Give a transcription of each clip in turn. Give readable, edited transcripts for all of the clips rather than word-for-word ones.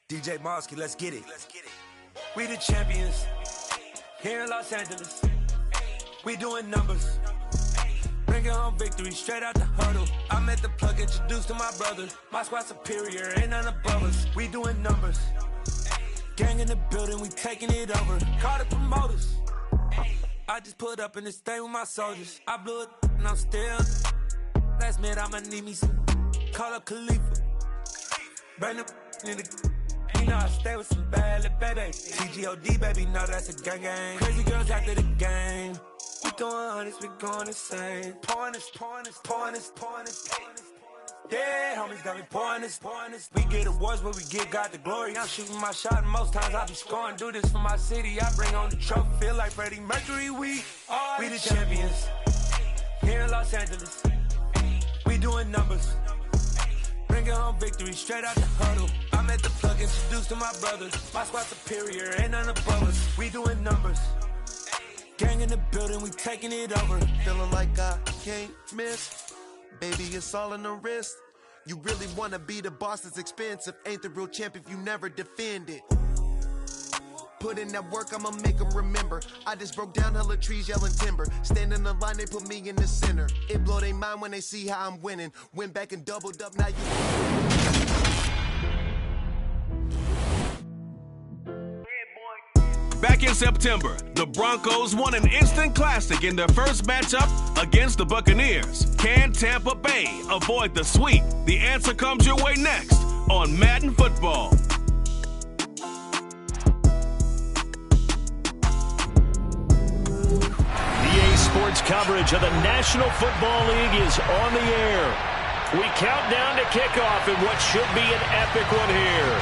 DJ Mosky, let's get it. We the champions here in Los Angeles. We doing numbers. Bringing home victory straight out the huddle. I met the plug, introduced to my brother. My squad superior, ain't none above us. We doing numbers. Gang in the building, we taking it over. Call the promoters. I just put up in this thing with my soldiers. I blew it and I'm still. Last minute I'ma need me some. Call up Khalifa. Burn the in the. You know I stay with some bad little baby. TGOD baby, know that's a gang gang. Crazy girls after the game. We doing hundreds, we going insane. Pouring this. Yeah, homies got me pouring this. We get awards, but we give God the glory. I'm shooting my shot, and most times I be scoring. Do this for my city, I bring on the trophy. Feel like Freddie Mercury, we the champions here in Los Angeles. We doing numbers. Bringing home victory straight out the huddle. I met the plug, introduced to my brothers. My squad superior, ain't none above us. We doing numbers. Gang in the building, we taking it over. Feeling like I can't miss. Baby, it's all in the wrist. You really wanna be the boss, it's expensive. Ain't the real champ if you never defend it. Put in that work, I'ma make them remember. I just broke down hella trees, yelling timber. Stand in the line, they put me in the center. It blow their mind when they see how I'm winning. Went back and doubled up, now you... Back in September, the Broncos won an instant classic in their first matchup against the Buccaneers. Can Tampa Bay avoid the sweep? The answer comes your way next on Madden Football. EA Sports coverage of the National Football League is on the air. We count down to kickoff in what should be an epic one here,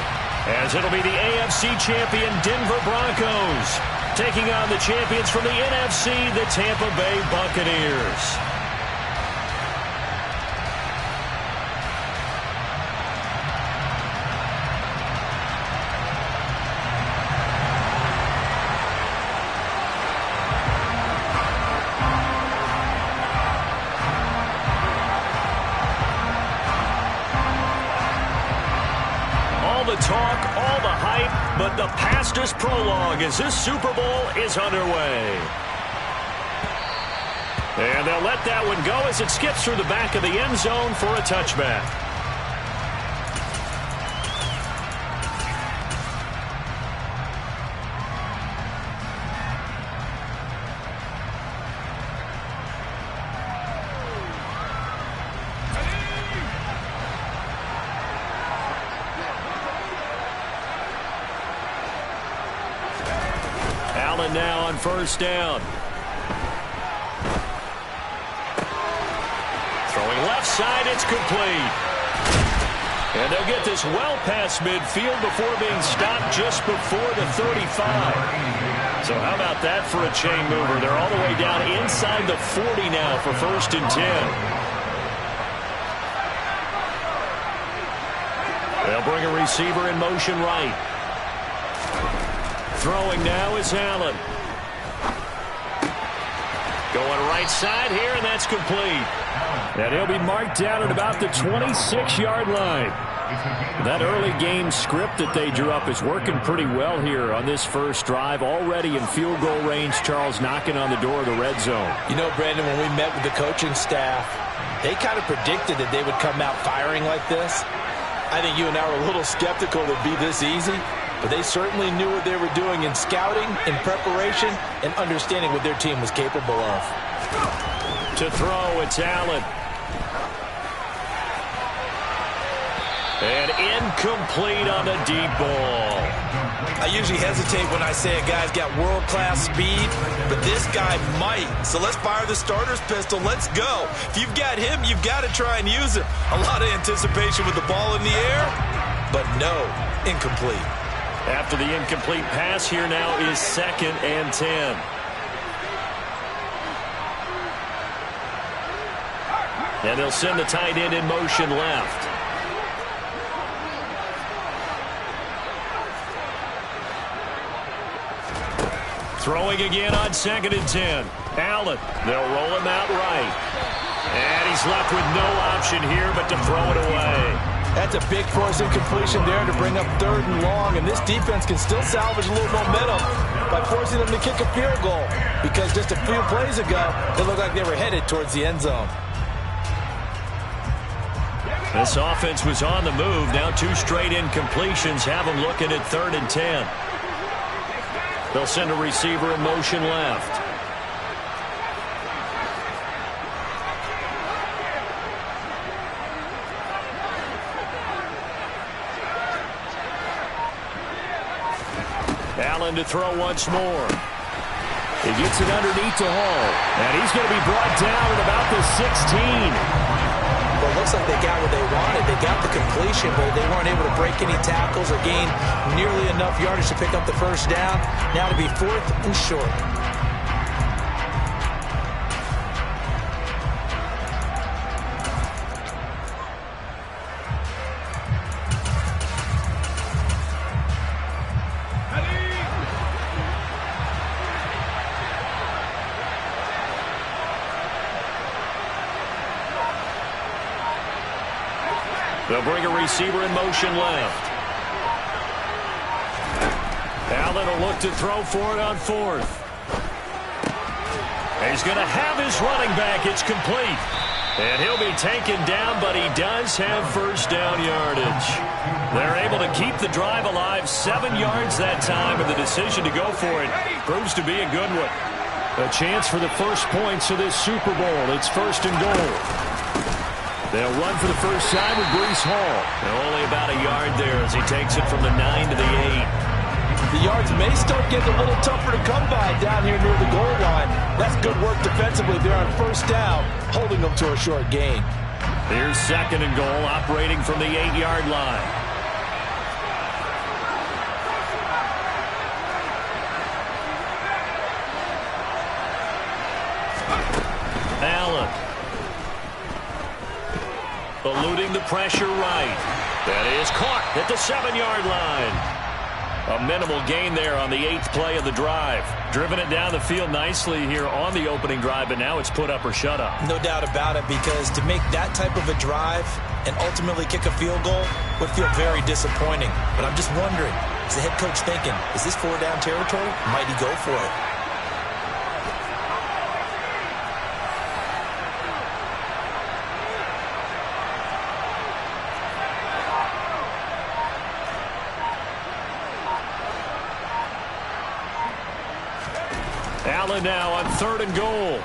as it'll be the AFC champion Denver Broncos taking on the champions from the NFC, the Tampa Bay Buccaneers. Talk, all the hype, but the Pastors prologue as this Super Bowl is underway. And they'll let that one go as it skips through the back of the end zone for a touchback. Now on first down. Throwing left side, it's complete. And they'll get this well past midfield before being stopped just before the 35. So how about that for a chain mover? They're all the way down inside the 40 now for first and 10. They'll bring a receiver in motion right. Throwing now is Allen. Going right side here, and that's complete. And he'll be marked down at about the 26-yard line. That early game script that they drew up is working pretty well here on this first drive. Already in field goal range, Charles knocking on the door of the red zone. You know, Brandon, when we met with the coaching staff, they kind of predicted that they would come out firing like this. I think you and I were a little skeptical it would be this easy. But they certainly knew what they were doing in scouting, in preparation, and understanding what their team was capable of. To throw, it's Allen. And incomplete on the deep ball. I usually hesitate when I say a guy's got world-class speed, but this guy might. So let's fire the starter's pistol. Let's go. If you've got him, you've got to try and use him. A lot of anticipation with the ball in the air, but no, incomplete. After the incomplete pass, here now is 2nd and 10. And they'll send the tight end in motion left. Throwing again on 2nd and 10. Allen, they'll roll him out right. And he's left with no option here but to throw it away. That's a big force incompletion there to bring up 3rd and long, and this defense can still salvage a little momentum by forcing them to kick a field goal, because just a few plays ago, it looked like they were headed towards the end zone. This offense was on the move. Now 2 straight incompletions have them looking at 3rd and 10. They'll send a receiver in motion left. Allen to throw once more. He gets it underneath to Hall. And he's going to be brought down at about the 16. Well, it looks like they got what they wanted. They got the completion, but they weren't able to break any tackles or gain nearly enough yardage to pick up the first down. Now to be 4th and short. They'll bring a receiver in motion left. Allen will look to throw for it on 4th. He's going to have his running back. It's complete. And he'll be taken down, but he does have first down yardage. They're able to keep the drive alive, 7 yards that time, and the decision to go for it proves to be a good one. A chance for the first points of this Super Bowl. It's 1st and goal. They'll run for the first time with Breece Hall. And only about a yard there as he takes it from the 9 to the 8. The yards may start getting a little tougher to come by down here near the goal line. That's good work defensively there on first down, holding them to a short gain. Here's 2nd and goal, operating from the 8-yard line. Allen. Eluding the pressure right. That is caught at the 7-yard line. A minimal gain there on the 8th play of the drive. Driven it down the field nicely here on the opening drive, but now it's put up or shut up. No doubt about it, because to make that type of a drive and ultimately kick a field goal would feel very disappointing. But I'm just wondering, is the head coach thinking, is this 4-down territory? Might he go for it? Allen now on 3rd and goal.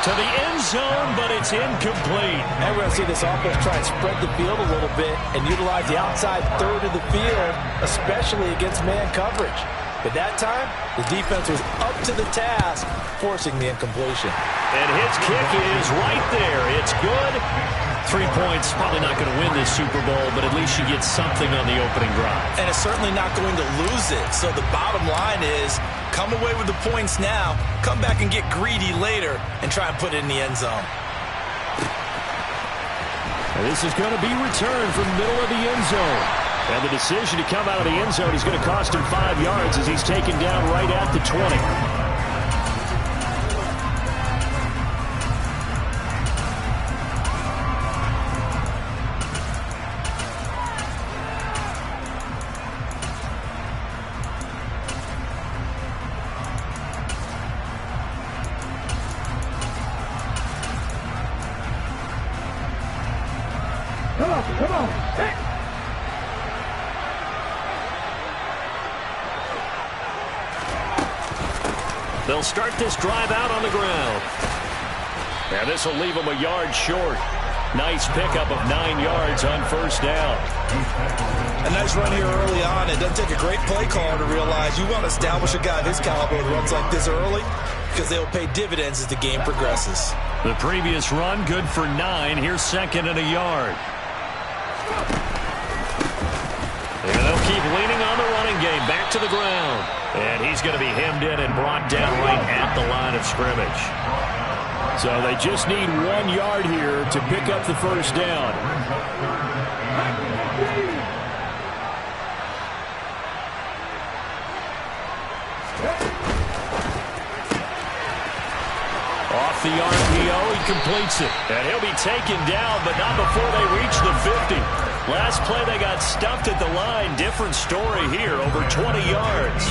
To the end zone, but it's incomplete. And we're going to see this offense try and spread the field a little bit and utilize the outside 3rd of the field, especially against man coverage. But that time, the defense was up to the task, forcing the incompletion. And his kick is right there. It's good. 3 points, probably not going to win this Super Bowl, but at least you get something on the opening drive. And it's certainly not going to lose it. So the bottom line is, come away with the points now, come back and get greedy later, and try and put it in the end zone. And this is going to be returned from the middle of the end zone. And the decision to come out of the end zone is going to cost him 5 yards as he's taken down right at the 20. Come on. Hey. They'll start this drive out on the ground. And this will leave them a yard short. Nice pickup of 9 yards on first down. A nice run here early on. It doesn't take a great play caller to realize you want to establish a guy of his caliber that runs like this early, because they'll pay dividends as the game progresses. The previous run, good for 9. Here's 2nd and a yard. And they'll keep leaning on the running game. Back to the ground. And he's going to be hemmed in and brought down right at the line of scrimmage. So they just need 1 yard here to pick up the first down. Off the RPO, he completes it. And he'll be taken down, but not before they reach the 50. Last play, they got stuffed at the line. Different story here, over 20 yards.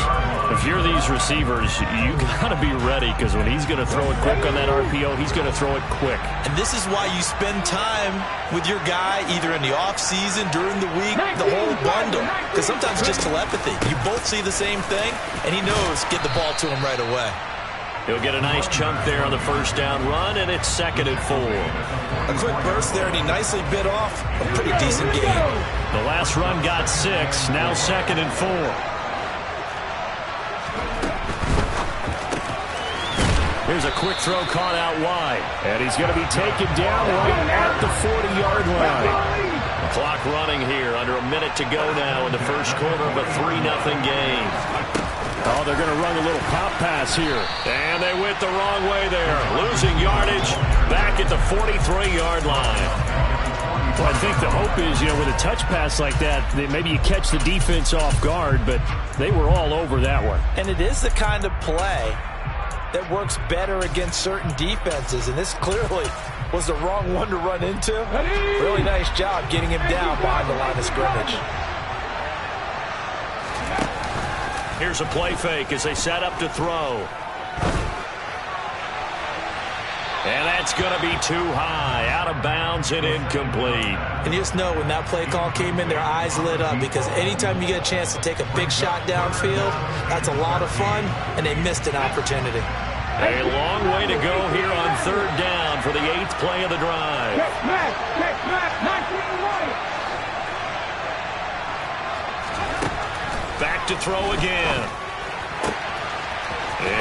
If you're these receivers, you got to be ready, because when he's going to throw it quick on that RPO, he's going to throw it quick. And this is why you spend time with your guy, either in the offseason, during the week, the whole bundle. Because sometimes it's just telepathy. You both see the same thing, and he knows get the ball to him right away. He'll get a nice chunk there on the first down run, and it's 2nd and 4. A quick burst there, and he nicely bit off a pretty decent game. The last run got 6, now 2nd and 4. Here's a quick throw caught out wide, and he's going to be taken down right at the 40-yard line. The clock running here, under a minute to go now in the first quarter of a 3-0 game. Oh, they're going to run a little pop pass here. And they went the wrong way there. Losing yardage back at the 43-yard line. Well, I think the hope is, with a touch pass like that, maybe you catch the defense off guard, but they were all over that one. And it is the kind of play that works better against certain defenses, and this clearly was the wrong one to run into. Really nice job getting him down behind the line of scrimmage. Here's a play fake as they set up to throw. And that's going to be too high, out of bounds and incomplete. And you just know when that play call came in, their eyes lit up, because anytime you get a chance to take a big shot downfield, that's a lot of fun, and they missed an opportunity. A long way to go here on 3rd down for the 8th play of the drive. Back to throw again.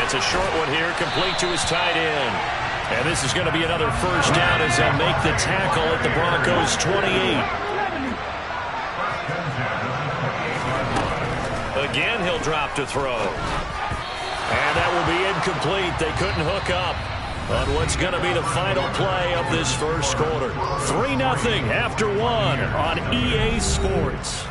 It's a short one here, complete to his tight end. And this is going to be another first down as they'll make the tackle at the Broncos' 28. Again, he'll drop to throw. And that will be incomplete. They couldn't hook up on what's going to be the final play of this first quarter. 3-0 after 1 on EA Sports.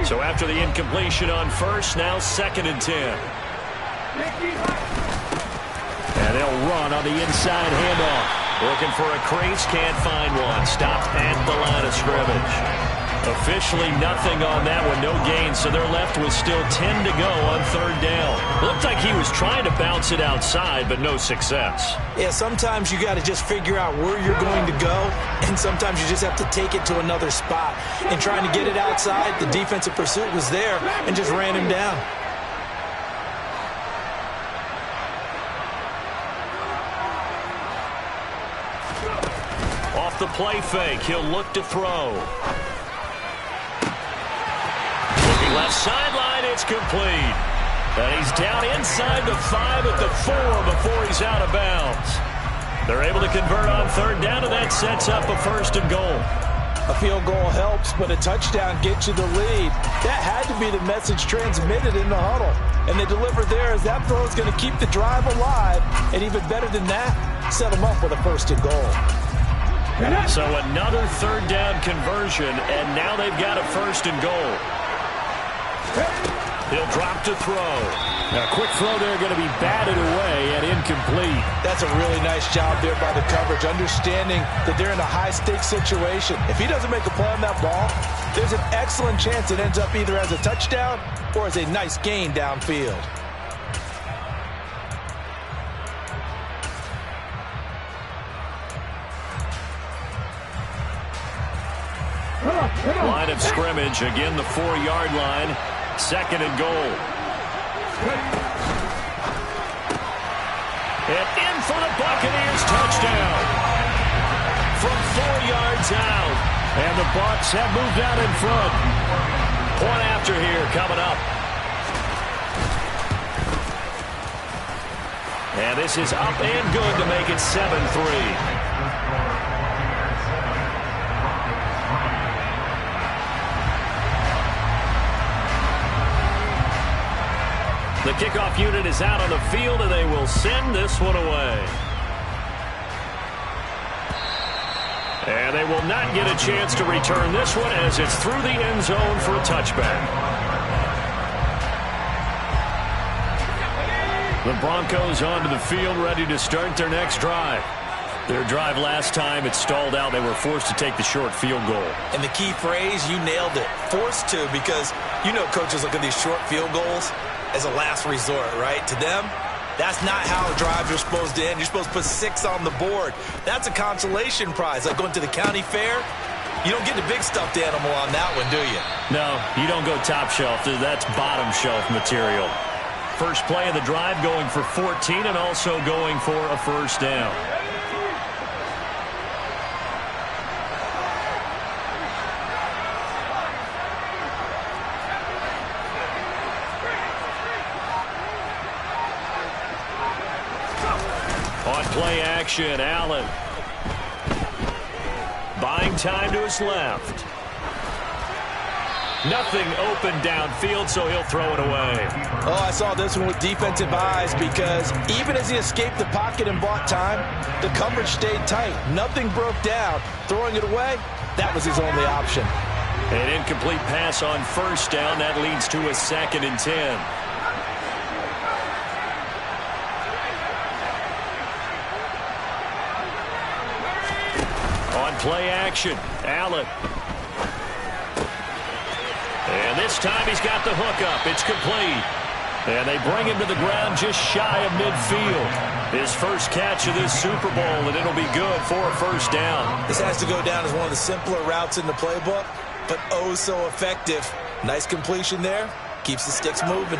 So after the incompletion on first, now 2nd and 10. And they'll run on the inside handoff. Looking for a crease, can't find one. Stopped at the line of scrimmage. Officially nothing on that one, no gain, so they're left with still 10 to go on 3rd down. Looked like he was trying to bounce it outside, but no success. Yeah, sometimes you got to just figure out where you're going to go, and sometimes you just have to take it to another spot. And trying to get it outside, the defensive pursuit was there and just ran him down. Off the play fake, he'll look to throw. Left sideline, it's complete. And he's down inside the 5 at the 4 before he's out of bounds. They're able to convert on 3rd down, and that sets up a 1st and goal. A field goal helps, but a touchdown gets you the lead. That had to be the message transmitted in the huddle. And they deliver there as that throw is going to keep the drive alive. And even better than that, set them up with a 1st and goal. So another 3rd down conversion, and now they've got a 1st and goal. He'll drop to throw. Now, a quick throw there, going to be batted away and incomplete. That's a really nice job there by the coverage, understanding that they're in a high-stakes situation. If he doesn't make a play on that ball, there's an excellent chance it ends up either as a touchdown or as a nice gain downfield. Line of scrimmage, again the 4-yard line. 2nd and goal. And in for the Buccaneers, touchdown. From 4 yards out. And the Bucs have moved out in front. Point after here coming up. And this is up and good to make it 7-3. The kickoff unit is out on the field, and they will send this one away. And they will not get a chance to return this one as it's through the end zone for a touchback. The Broncos onto the field, ready to start their next drive. Their drive last time, it stalled out. They were forced to take the short field goal. And the key phrase, you nailed it, forced to, because you know coaches look at these short field goals as a last resort, right? To them, that's not how drives are supposed to end. You're supposed to put 6 on the board. That's a consolation prize, like going to the county fair. You don't get the big stuffed animal on that one, do you? No, you don't go top shelf. That's bottom shelf material. First play of the drive going for 14 and also going for a first down. On play action, Allen. Buying time to his left. Nothing open downfield, so he'll throw it away. Oh, I saw this one with defensive eyes because even as he escaped the pocket and bought time, the coverage stayed tight. Nothing broke down. Throwing it away, that was his only option. An incomplete pass on first down. That leads to a 2nd and 10. On play action, Allen. And this time he's got the hook up. It's complete. And they bring him to the ground just shy of midfield. His first catch of this Super Bowl, and it'll be good for a first down. This has to go down as one of the simpler routes in the playbook, but oh so effective. Nice completion there. Keeps the sticks moving.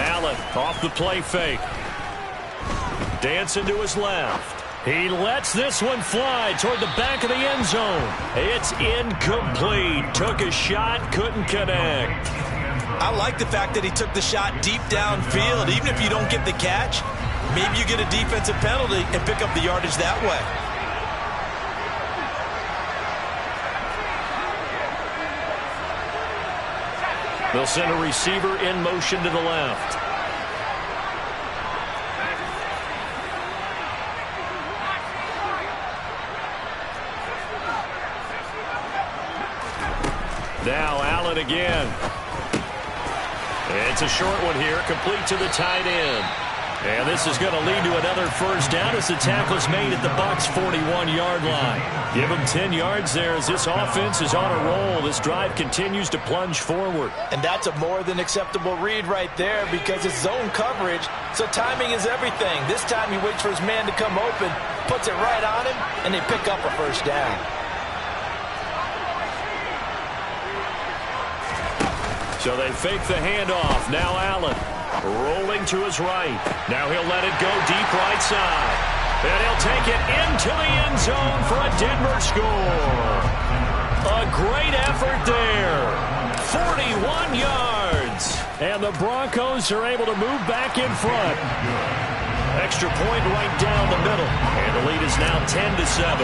Allen off the play fake. Dancing to his left. He lets this one fly toward the back of the end zone. It's incomplete. Took a shot, couldn't connect. I like the fact that he took the shot deep downfield. Even if you don't get the catch, maybe you get a defensive penalty and pick up the yardage that way. They'll send a receiver in motion to the left. Now Allen again. It's a short one here, complete to the tight end. And this is going to lead to another first down as the tackle is made at the Bucs' 41-yard line. Give them 10 yards there as this offense is on a roll. This drive continues to plunge forward. And that's a more than acceptable read right there because it's zone coverage, so timing is everything. This time he waits for his man to come open, puts it right on him, and they pick up a first down. So they fake the handoff. Now Allen rolling to his right. Now he'll let it go deep right side. And he'll take it into the end zone for a Denver score. A great effort there. 41 yards. And the Broncos are able to move back in front. Extra point right down the middle. And the lead is now 10-7.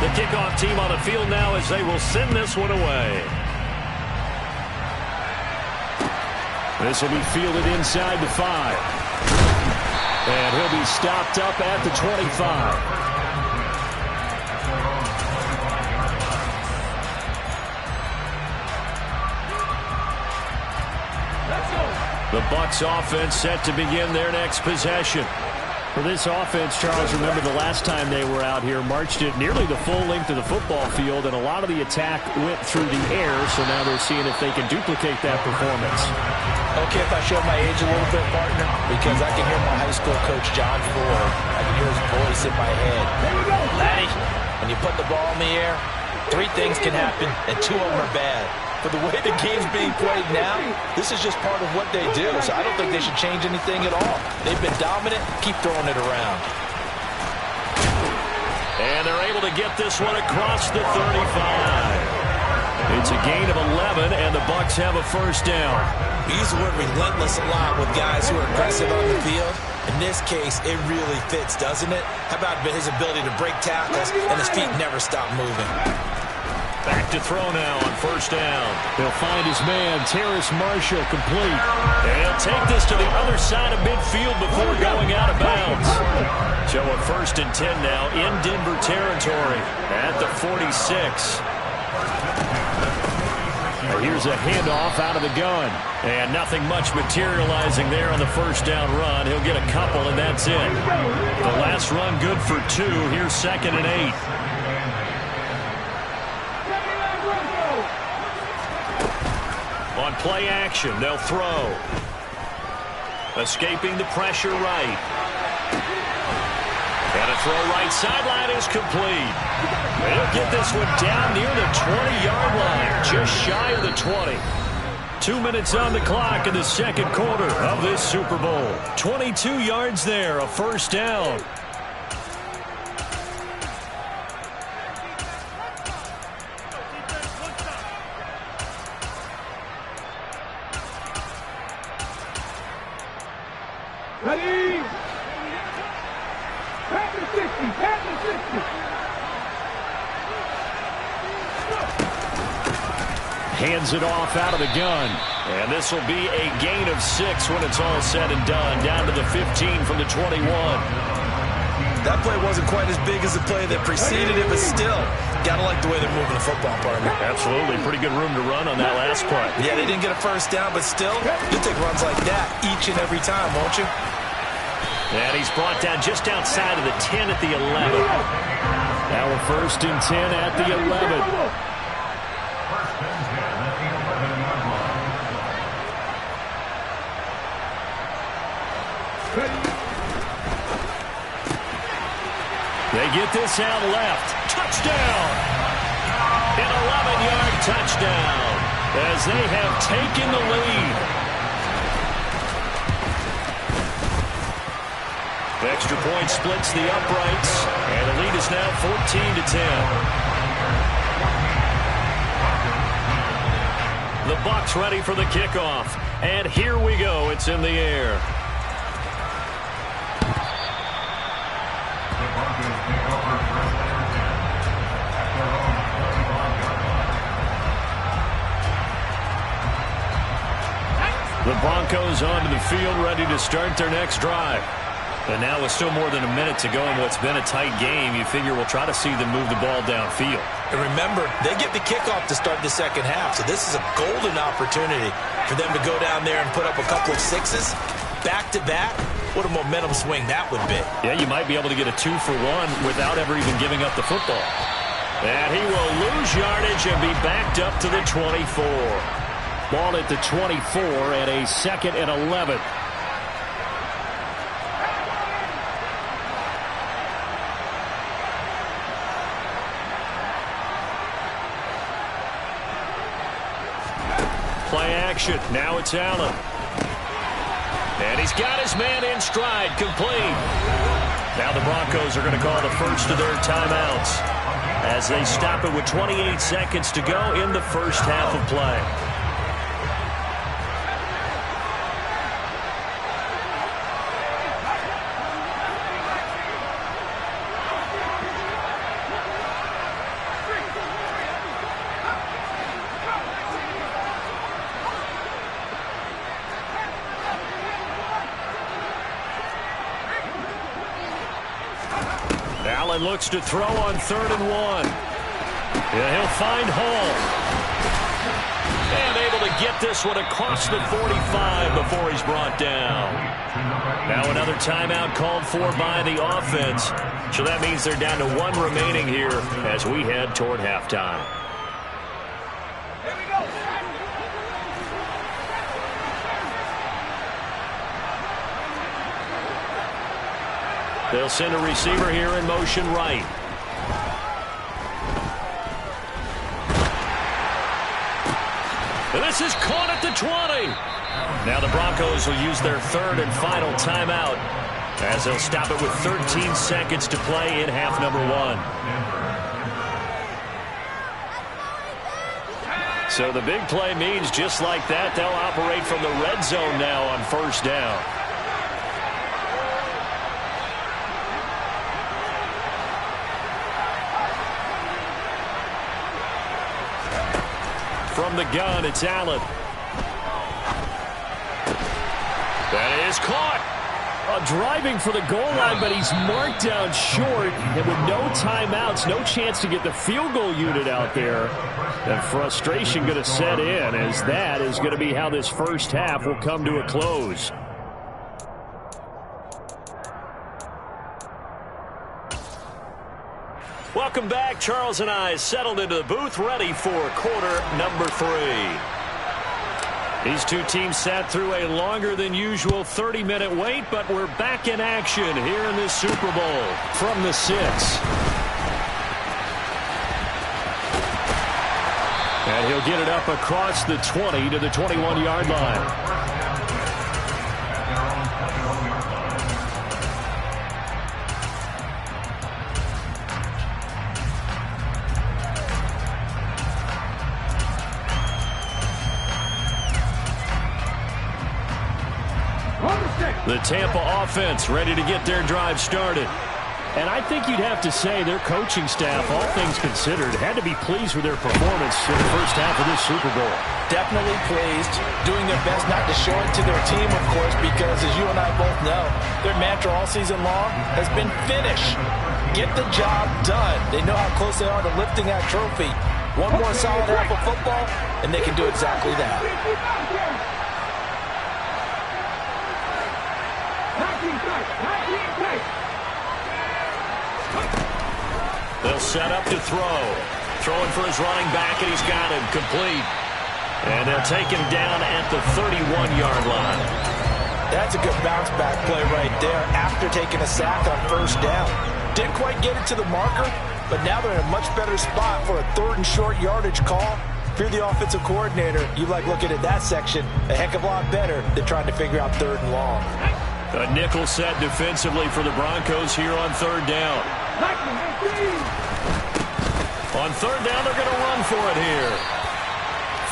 The kickoff team on the field now as they will send this one away. This will be fielded inside the 5. And he'll be stopped up at the 25. The Bucs offense set to begin their next possession. For this offense, Charles, remember the last time they were out here, marched it nearly the full length of the football field, and a lot of the attack went through the air, so now they're seeing if they can duplicate that performance. Okay, if I show my age a little bit, partner, because I can hear my high school coach, John Ford. I can hear his voice in my head. Laddie, when you put the ball in the air, 3 things can happen, and 2 of them are bad. But the way the game's being played now, this is just part of what they do. So I don't think they should change anything at all. They've been dominant. Keep throwing it around. And they're able to get this one across the 35. It's a gain of 11, and the Bucs have a first down. We use the word relentless a lot with guys who are aggressive on the field. In this case, it really fits, doesn't it? How about his ability to break tackles and his feet never stop moving? Back to throw now on first down. He'll find his man, Terrace Marshall, complete. And he'll take this to the other side of midfield before going out of bounds. So a 1st and 10 now in Denver territory at the 46. Here's a handoff out of the gun. And nothing much materializing there on the first down run. He'll get a couple, and that's it. The last run good for 2. Here's 2nd and 8. On play action, they'll throw. Escaping the pressure right. And a throw right sideline is complete. They'll get this one down near the 20-yard line, just shy of the 20. 2 minutes on the clock in the second quarter of this Super Bowl. 22 yards there, a first down. Ready? Pass the 60, pass the 60. Hands it off out of the gun. And this will be a gain of 6 when it's all said and done. Down to the 15 from the 21. That play wasn't quite as big as the play that preceded it, but still, got to like the way they're moving the football, partner. Absolutely. Pretty good room to run on that last play. Yeah, they didn't get a first down, but still, you'll take runs like that each and every time, won't you? And he's brought down just outside of the 10 at the 11. Now a 1st and 10 at the 11. They get this out left. Touchdown! An 11-yard touchdown as they have taken the lead. Extra point splits the uprights, and the lead is now 14-10. The Bucs ready for the kickoff, and here we go. It's in the air. The Broncos onto the field, ready to start their next drive. And now with still more than a minute to go in what's been a tight game, you figure we'll try to see them move the ball downfield. And remember, they get the kickoff to start the second half, so this is a golden opportunity for them to go down there and put up a couple of sixes back-to-back. What a momentum swing that would be. Yeah, you might be able to get a 2-for-1 without ever even giving up the football. And he will lose yardage and be backed up to the 24. Ball at the 24 and a 2nd and 11. Play action. Now it's Allen. And he's got his man in stride, complete. Now the Broncos are going to call the first of their timeouts as they stop it with 28 seconds to go in the first half of play. Allen looks to throw on 3rd and 1. And he'll find Hall. And able to get this one across the 45 before he's brought down. Now another timeout called for by the offense. So that means they're down to 1 remaining here as we head toward halftime. They'll send a receiver here in motion right. And this is caught at the 20. Now the Broncos will use their 3rd and final timeout as they'll stop it with 13 seconds to play in half number 1. So the big play means just like that, they'll operate from the red zone now on first down. From the gun, it's Allen. That is caught. Driving for the goal line, but he's marked down short. And with no timeouts, no chance to get the field goal unit out there. And frustration going to set in, as that is going to be how this first half will come to a close. Welcome back. Charles and I settled into the booth, ready for quarter number 3. These two teams sat through a longer than usual 30-minute wait, but we're back in action here in this Super Bowl from the 6. And he'll get it up across the 20 to the 21-yard line. The Tampa offense ready to get their drive started. And I think you'd have to say their coaching staff, all things considered, had to be pleased with their performance in the first half of this Super Bowl. Definitely pleased, doing their best not to show it to their team, of course, because as you and I both know, their mantra all season long has been finish. Get the job done. They know how close they are to lifting that trophy. One more solid half of football, and they can do exactly that. They'll set up to throw. Throwing for his running back, and he's got him complete. And they'll take him down at the 31-yard line. That's a good bounce-back play right there after taking a sack on first down. Didn't quite get it to the marker, but now they're in a much better spot for a 3rd and short yardage call. If you're the offensive coordinator, you like looking at that section a heck of a lot better than trying to figure out 3rd and long. A nickel set defensively for the Broncos here on 3rd down. On 3rd down, they're going to run for it here.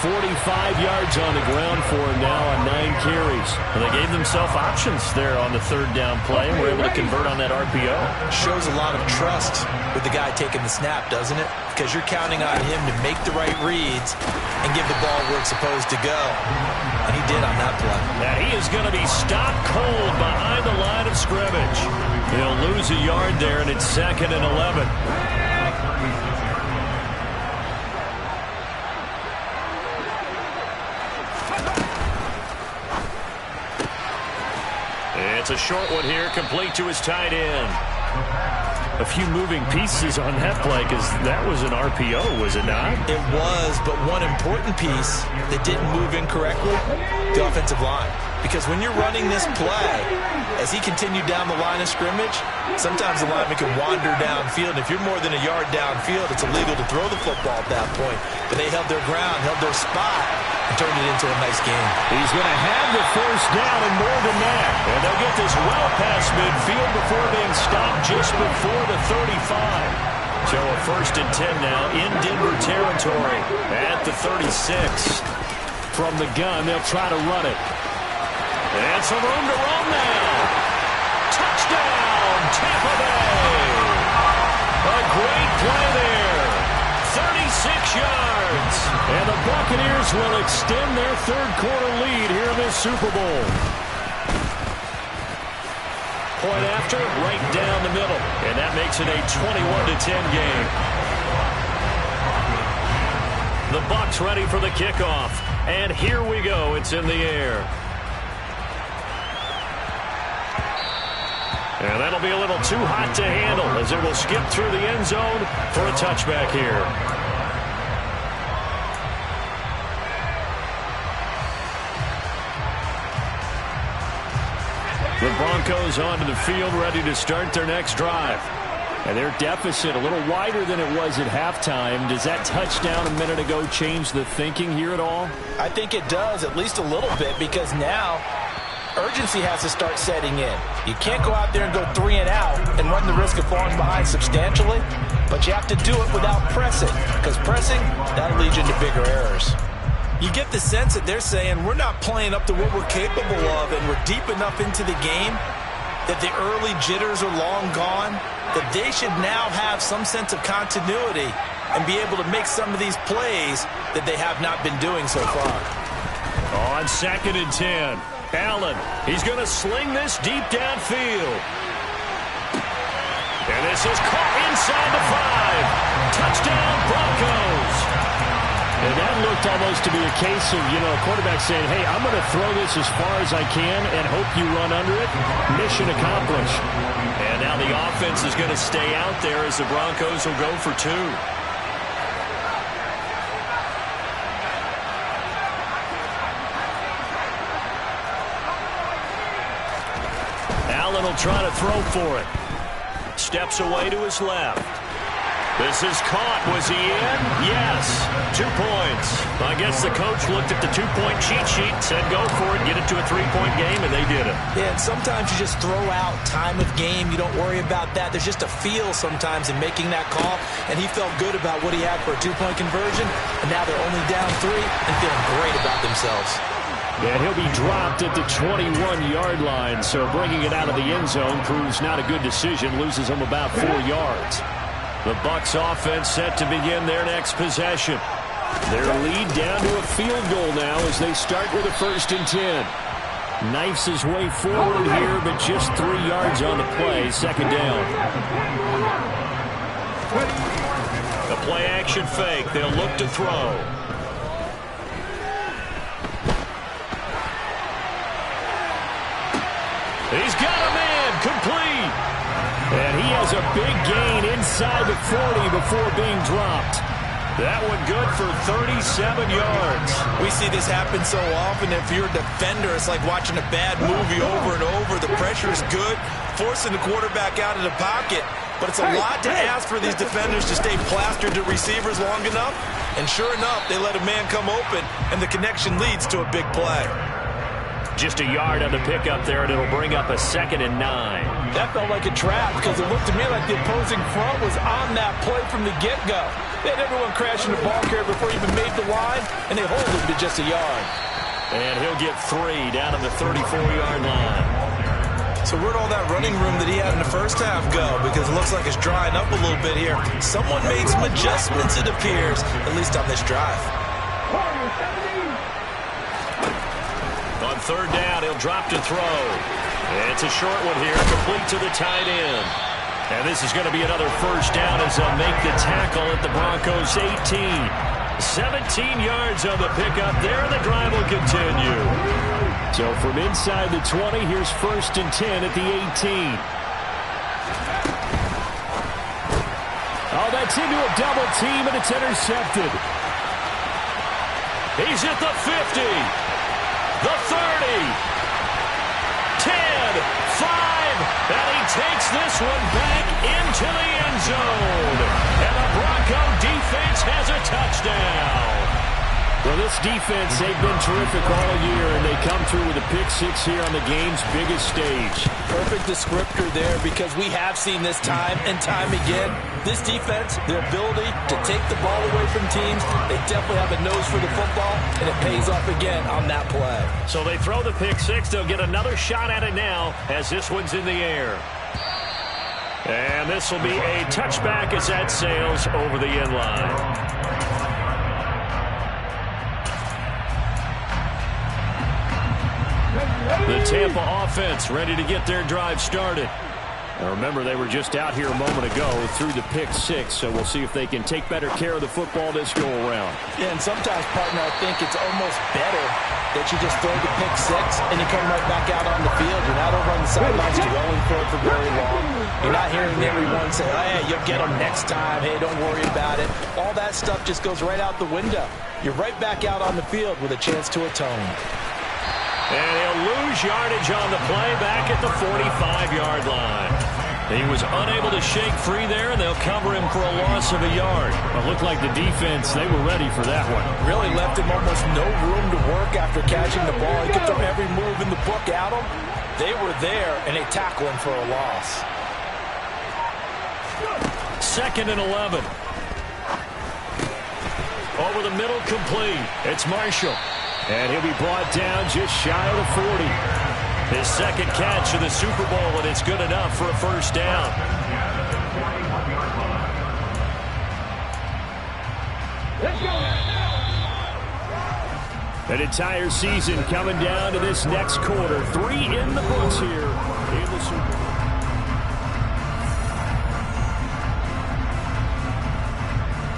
45 yards on the ground for him now on 9 carries. And they gave themselves options there on the 3rd down play and were able to convert on that RPO. Shows a lot of trust with the guy taking the snap, doesn't it? Because you're counting on him to make the right reads and give the ball where it's supposed to go. And he did on that play. Now he is going to be stopped cold behind the line of scrimmage. He'll lose a yard there, and it's 2nd and 11. It's a short one here, complete to his tight end. A few moving pieces on that play, because that was an RPO, was it not? It was, but one important piece that didn't move incorrectly, the offensive line. Because when you're running this play, as he continued down the line of scrimmage, sometimes the lineman can wander downfield. If you're more than a yard downfield, it's illegal to throw the football at that point. But they held their ground, held their spot, and turned it into a nice game. He's going to have the first down and more than that. And they'll get this well past midfield before being stopped just before the 35. So a 1st and 10 now in Denver territory at the 36. From the gun, they'll try to run it. And some room to run now. Touchdown, Tampa Bay. A great play there. 36 yards. And the Buccaneers will extend their 3rd quarter lead here in this Super Bowl. Point after, right down the middle. And that makes it a 21-10 game. The Bucs ready for the kickoff. And here we go. It's in the air. And that'll be a little too hot to handle as it will skip through the end zone for a touchback here. The Broncos onto the field ready to start their next drive. And their deficit a little wider than it was at halftime. Does that touchdown a minute ago change the thinking here at all? I think it does, at least a little bit, because now urgency has to start setting in. You can't go out there and go 3 and out and run the risk of falling behind substantially, but you have to do it without pressing, because pressing, that'll lead you into bigger errors. You get the sense that they're saying we're not playing up to what we're capable of, and we're deep enough into the game that the early jitters are long gone, that they should now have some sense of continuity and be able to make some of these plays that they have not been doing so far. On 2nd and 10, Allen, he's going to sling this deep downfield. And this is caught inside the 5. Touchdown, Broncos. And that looked almost to be a case of, a quarterback saying, hey, I'm going to throw this as far as I can and hope you run under it. Mission accomplished. And now the offense is going to stay out there as the Broncos will go for 2. Allen will try to throw for it. Steps away to his left. This is caught. Was he in? Yes. 2 points. I guess the coach looked at the 2-point cheat sheet and said go for it, get it to a 3-point game, and they did it. Yeah, and sometimes you just throw out time of game. You don't worry about that. There's just a feel sometimes in making that call, and he felt good about what he had for a 2-point conversion, and now they're only down 3 and feeling great about themselves. And he'll be dropped at the 21-yard line, so bringing it out of the end zone proves not a good decision, loses him about 4 yards. The Bucs offense set to begin their next possession. Their lead down to a field goal now as they start with a 1st and 10. Knifes his way forward here, but just 3 yards on the play, 2nd down. The play action fake. They'll look to throw. He's got a man complete. And he has a big gain inside the 40 before being dropped. That one good for 37 yards. We see this happen so often. If you're a defender, it's like watching a bad movie over and over. The pressure is good, forcing the quarterback out of the pocket. But it's a lot to ask for these defenders to stay plastered to receivers long enough. And sure enough, they let a man come open, and the connection leads to a big play. Just a yard on the pickup there, and it'll bring up a 2nd and 9. That felt like a trap because it looked to me like the opposing front was on that play from the get-go. They had everyone crashing the ball carrier before he even made the line, and they hold him to just a yard. And he'll get 3 down on the 34-yard line. So where'd all that running room that he had in the first half go? Because it looks like it's drying up a little bit here. Someone made some adjustments, it appears, at least on this drive. On 3rd down, he'll drop to throw. It's a short one here, complete to the tight end. And this is going to be another 1st down as they'll make the tackle at the Broncos' 18. 17 yards on the pickup there, and the drive will continue. So from inside the 20, here's 1st and 10 at the 18. Oh, that's into a double team, and it's intercepted. He's at the 50. The 30, 10, 5, and he takes this one back into the end zone. And the Bronco defense has a touchdown. Well, this defense, they've been terrific all year, and they come through with a pick-6 here on the game's biggest stage. Perfect descriptor there because we have seen this time and time again. This defense, their ability to take the ball away from teams, they definitely have a nose for the football, and it pays off again on that play. So they throw the pick-6. They'll get another shot at it now as this one's in the air. And this will be a touchback as that sails over the end line. The Tampa offense ready to get their drive started. Now remember, they were just out here a moment ago through the pick-6, so we'll see if they can take better care of the football this go-around. Yeah, and sometimes, partner, I think it's almost better that you just throw the pick-6 and you come right back out on the field. You're not over on the sidelines dwelling for it for very long. You're not hearing everyone say, hey, you'll get them next time. Hey, don't worry about it. All that stuff just goes right out the window. You're right back out on the field with a chance to atone. And he'll lose yardage on the play back at the 45-yard line. He was unable to shake free there, and they'll cover him for a loss of a yard. It looked like the defense, they were ready for that one. Really left him almost no room to work after catching the ball. He could throw every move in the book at him. They were there, and they tackle him for a loss. 2nd and 11. Over the middle, complete. It's Marshall. And he'll be brought down just shy of the 40. His second catch of the Super Bowl, and it's good enough for a first down. An entire season coming down to this next quarter. 3 in the books here in the Super Bowl.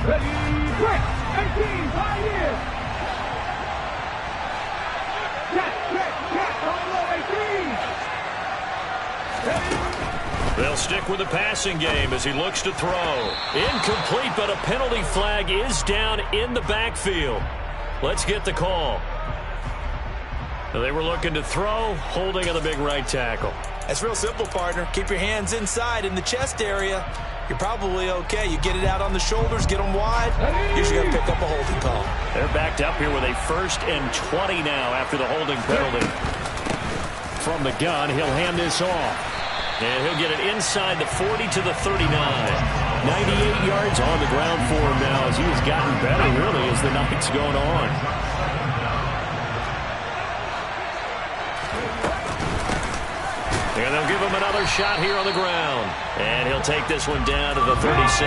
Ready, quick, 18, 5 years. Check, on low, 18. They'll stick with the passing game as he looks to throw. Incomplete, but a penalty flag is down in the backfield. Let's get the call. They were looking to throw, holding on the big right tackle. That's real simple, partner. Keep your hands inside in the chest area. You're probably okay. You get it out on the shoulders, get them wide. Usually going to pick up a holding call. They're backed up here with a 1st and 20 now after the holding penalty. From the gun, he'll hand this off. And he'll get it inside the 40 to the 39. 98 yards on the ground for him now as he has gotten better, really, as the night's going on. And they'll give him another shot here on the ground. And he'll take this one down to the 36.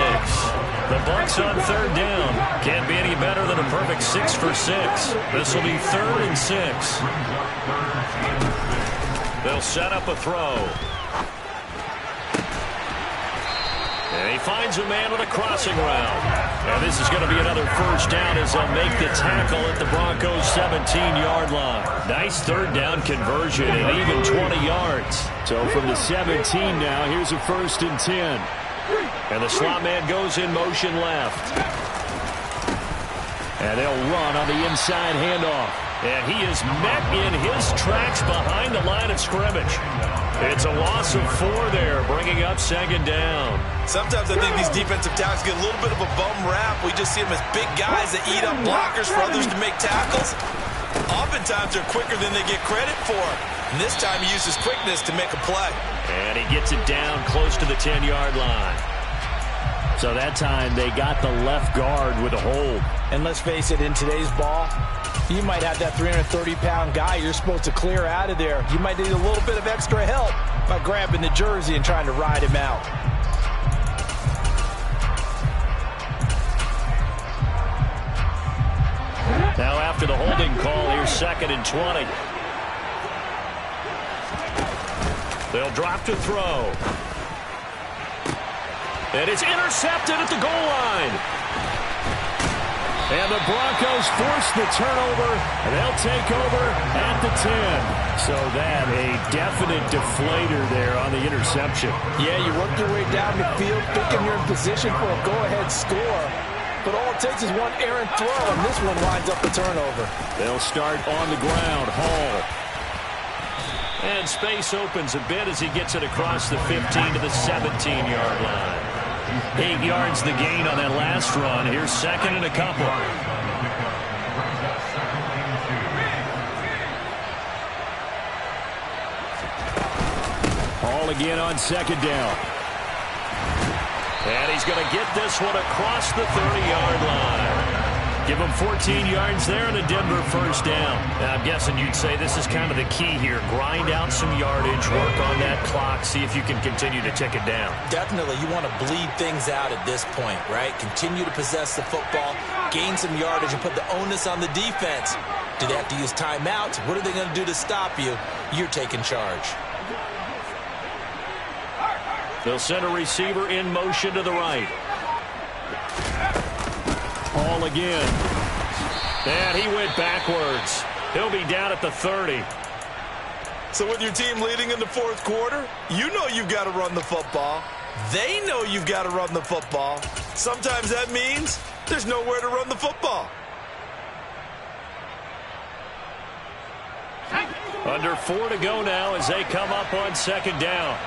The Bucs on 3rd down. Can't be any better than a perfect 6 for 6. This will be 3rd and 6. They'll set up a throw. And he finds a man with a crossing route. And this is going to be another first down as they'll make the tackle at the Broncos' 17-yard line. Nice 3rd down conversion and even 20 yards. So from the 17 now, here's a 1st and 10. And the slot man goes in motion left. And they'll run on the inside handoff. And he is met in his tracks behind the line of scrimmage. It's a loss of 4 there, bringing up 2nd down. Sometimes I think these defensive tackles get a little bit of a bum rap. We just see them as big guys that eat up blockers for others to make tackles. Oftentimes they're quicker than they get credit for. And this time he uses quickness to make a play. And he gets it down close to the 10-yard line. So that time they got the left guard with a hold. And let's face it, in today's ball, you might have that 330-pound guy you're supposed to clear out of there. You might need a little bit of extra help by grabbing the jersey and trying to ride him out. Now after the holding call, here's 2nd and 20. They'll drop to throw. And it's intercepted at the goal line. And the Broncos force the turnover, and they'll take over at the 10. So that a definite deflator there on the interception. Yeah, you work your way down the field, thinking you're in position for a go-ahead score. But all it takes is one errant throw, and this one winds up a turnover. They'll start on the ground. Hall. And space opens a bit as he gets it across the 15 to the 17-yard line. 8 yards the gain on that last run. Here's 2nd and a couple. Hall again on 2nd down. And he's going to get this one across the 30-yard line. Give him 14 yards there and a Denver first down. Now, I'm guessing you'd say this is kind of the key here. Grind out some yardage, work on that clock, see if you can continue to tick it down. Definitely. You want to bleed things out at this point, right? Continue to possess the football, gain some yardage, and put the onus on the defense. Do they have to use timeouts? What are they going to do to stop you? You're taking charge. They'll send a receiver in motion to the right. Hall again. And he went backwards. He'll be down at the 30. So with your team leading in the 4th quarter, you know you've got to run the football. They know you've got to run the football. Sometimes that means there's nowhere to run the football. Under 4 to go now as they come up on 2nd down.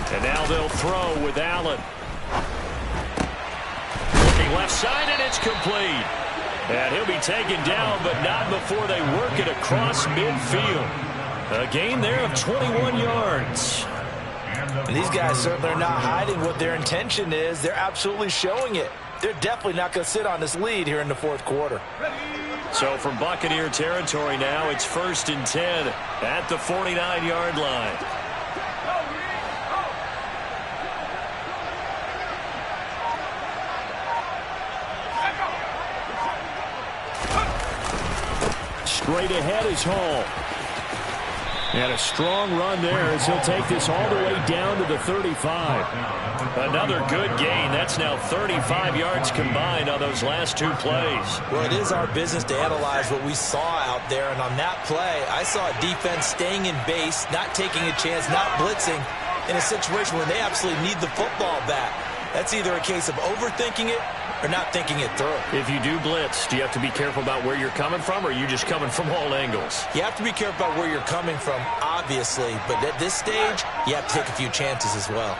And now they'll throw with Allen. Looking left side, and it's complete. And he'll be taken down, but not before they work it across midfield. A gain there of 21 yards. And these guys certainly are not hiding what their intention is. They're absolutely showing it. They're definitely not going to sit on this lead here in the fourth quarter. So from Buccaneer territory now, it's 1st and 10 at the 49-yard line. Straight ahead is Hall. And a strong run there as he'll take this all the way down to the 35. Another good gain. That's now 35 yards combined on those last 2 plays. Well, it is our business to analyze what we saw out there. And on that play, I saw a defense staying in base, not taking a chance, not blitzing in a situation where they absolutely need the football back. That's either a case of overthinking it or not thinking it through. If you do blitz, do you have to be careful about where you're coming from, or are you just coming from all angles? You have to be careful about where you're coming from, obviously, but at this stage, you have to take a few chances as well.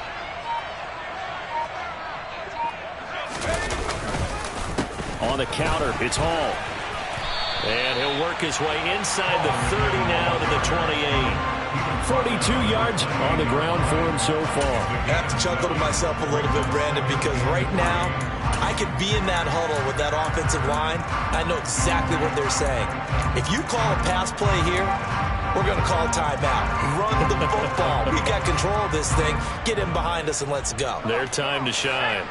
On the counter, it's Hall. And he'll work his way inside the 30 now to the 28. 42 yards on the ground for him so far. I have to chuckle to myself a little bit, Brandon, because right now, I could be in that huddle with that offensive line. I know exactly what they're saying. If you call a pass play here, we're going to call a timeout. Run the football. We got control of this thing. Get him behind us and let's go. Their time to shine.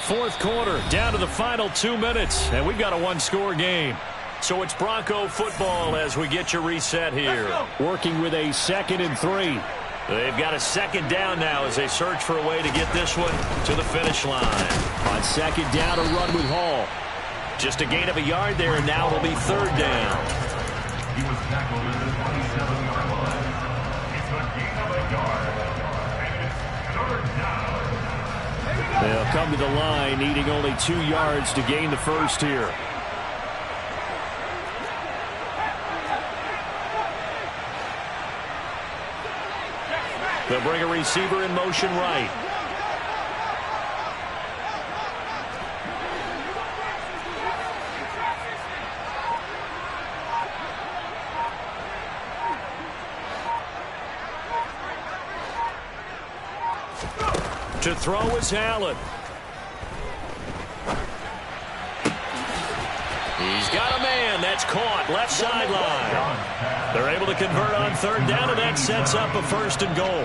Fourth quarter, down to the final 2 minutes, and we've got a one-score game. So it's Bronco football as we get your reset here. Working with a 2nd and 3. They've got a 2nd down now as they search for a way to get this one to the finish line. On 2nd down, a run with Hall. Just a gain of a yard there, and now it'll be 3rd down. He was tackled at the 27-yard line. It's a gain of a yard. And it's 3rd down. They'll come to the line, needing only 2 yards to gain the first here. They'll bring a receiver in motion right. To throw is Allen. He's got a man. That's caught. Left sideline. They're able to convert on 3rd down, and that sets up a 1st and goal.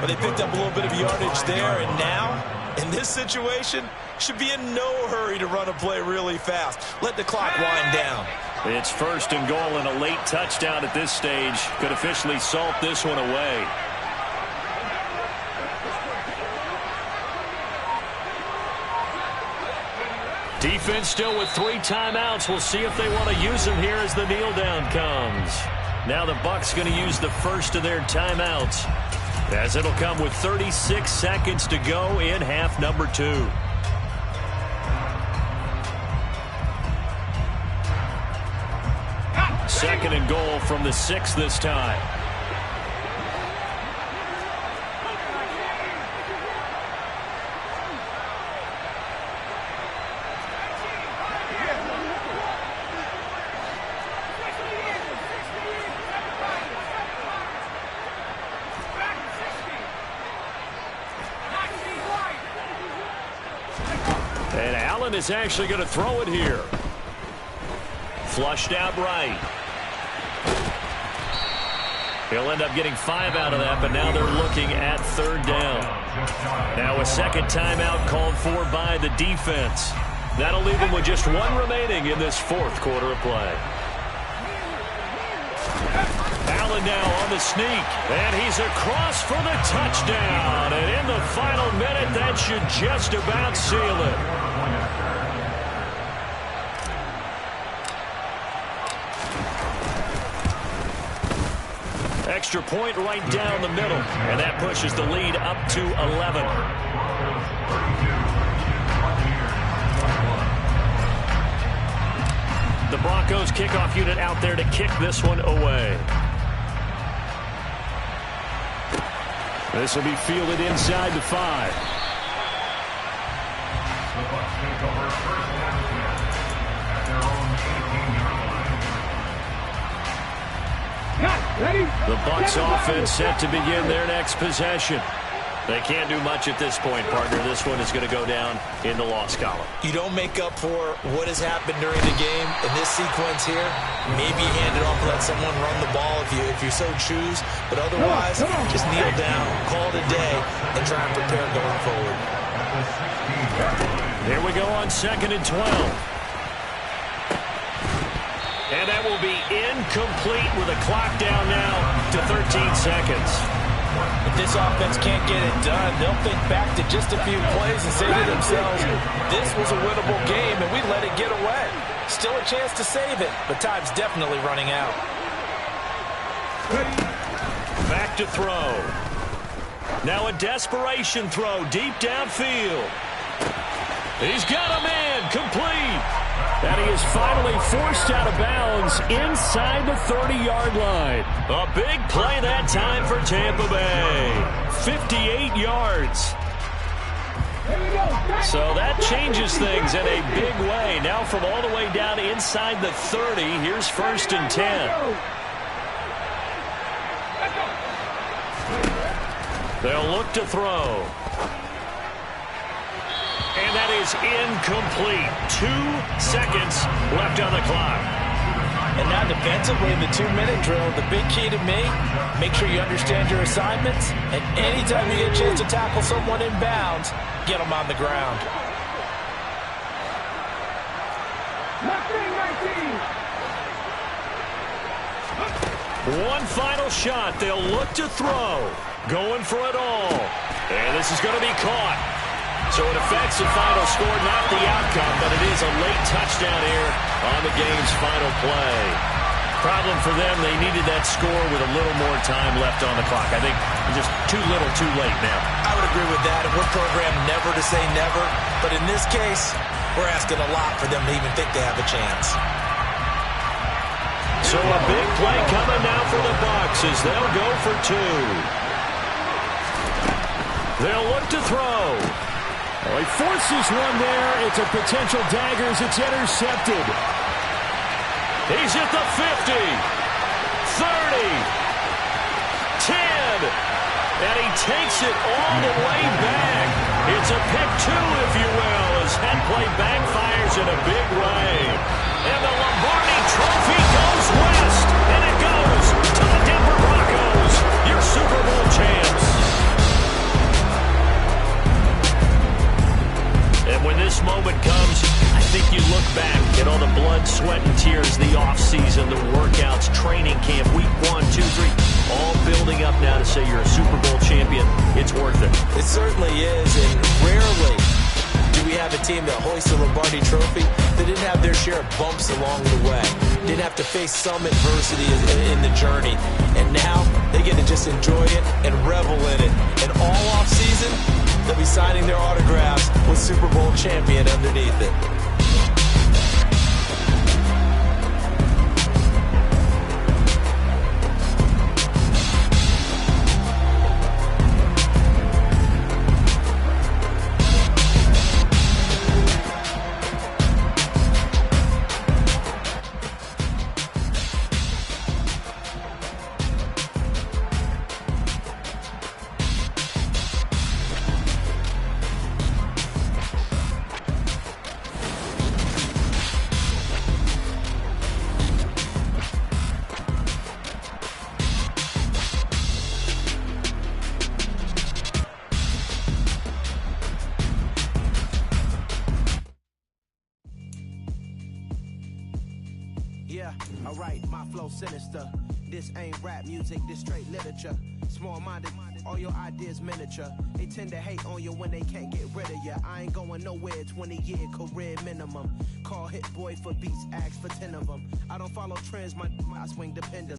Well, they picked up a little bit of yardage there, and now, in this situation, should be in no hurry to run a play really fast. Let the clock wind down. It's 1st and goal, and a late touchdown at this stage could officially salt this one away. Defense still with 3 timeouts. We'll see if they want to use them here as the kneel down comes. Now the Bucs going to use the first of their timeouts, as it'll come with 36 seconds to go in half number 2. Second and goal from the 6 this time. And Allen is actually going to throw it here. Flushed out right. He'll end up getting 5 out of that, but now they're looking at 3rd down. Now a 2nd timeout called for by the defense. That'll leave them with just 1 remaining in this 4th quarter of play. Allen now on the sneak, and he's across for the touchdown. And in the final minute, that should just about seal it. Extra point right down the middle, and that pushes the lead up to 11. The Broncos kickoff unit out there to kick this one away. This will be fielded inside the 5. The Bucs take over first down at their own 18-yard line. The Bucs offense set to begin their next possession. They can't do much at this point, partner. This one is going to go down in the loss column. You don't make up for what has happened during the game in this sequence here. Maybe hand it off, let someone run the ball if you so choose. But otherwise, just kneel down, call it a day, and try and prepare going forward. Here we go on 2nd and 12. And that will be incomplete with a clock down now to 13 seconds. If this offense can't get it done, they'll think back to just a few plays and say to themselves, this was a winnable game and we let it get away. Still a chance to save it, but time's definitely running out. Back to throw. Now a desperation throw deep downfield. He's got a man, complete. And he is finally forced out of bounds inside the 30-yard line. A big play that time for Tampa Bay. 58 yards. So that changes things in a big way. Now from all the way down inside the 30, here's 1st and 10. They'll look to throw. And that is incomplete. 2 seconds left on the clock. And now defensively in the 2-minute drill, the big key to me, make sure you understand your assignments. And anytime you get a chance to tackle someone in bounds, get them on the ground. One final shot. They'll look to throw. Going for it all. And this is going to be caught. So it affects the final score, not the outcome, but it is a late touchdown here on the game's final play. Problem for them, they needed that score with a little more time left on the clock. I think just too little, too late now. I would agree with that. And we're programmed never to say never. But in this case, we're asking a lot for them to even think they have a chance. So a big play coming now for the Bucs as they'll go for 2. They'll look to throw. Well, he forces one there. It's a potential dagger as it's intercepted. He's at the 50, 30, 10, and he takes it all the way back. It's a pick 2, if you will, as that play backfires in a big way. And the Lombardi Trophy goes west, and it goes to the Denver Broncos, your Super Bowl champs. And when this moment comes, I think you look back at all the blood, sweat, and tears, the offseason, the workouts, training camp, week 1, 2, 3, all building up now to say you're a Super Bowl champion. It's worth it. It certainly is, and rarely do we have a team that hoists a Lombardi Trophy that didn't have their share of bumps along the way, didn't have to face some adversity in the journey. And now they get to just enjoy it and revel in it. And all offseason, they'll be signing their autographs with Super Bowl champion underneath it. Yeah, alright, my flow sinister. This ain't rap music, this straight literature. Small-minded, all your ideas miniature. They tend to hate on you when they can't get rid of you. I ain't going nowhere, 20-year career minimum. Call Hit Boy for beats, ask for 10 of them. I don't follow trends, I swing dependent.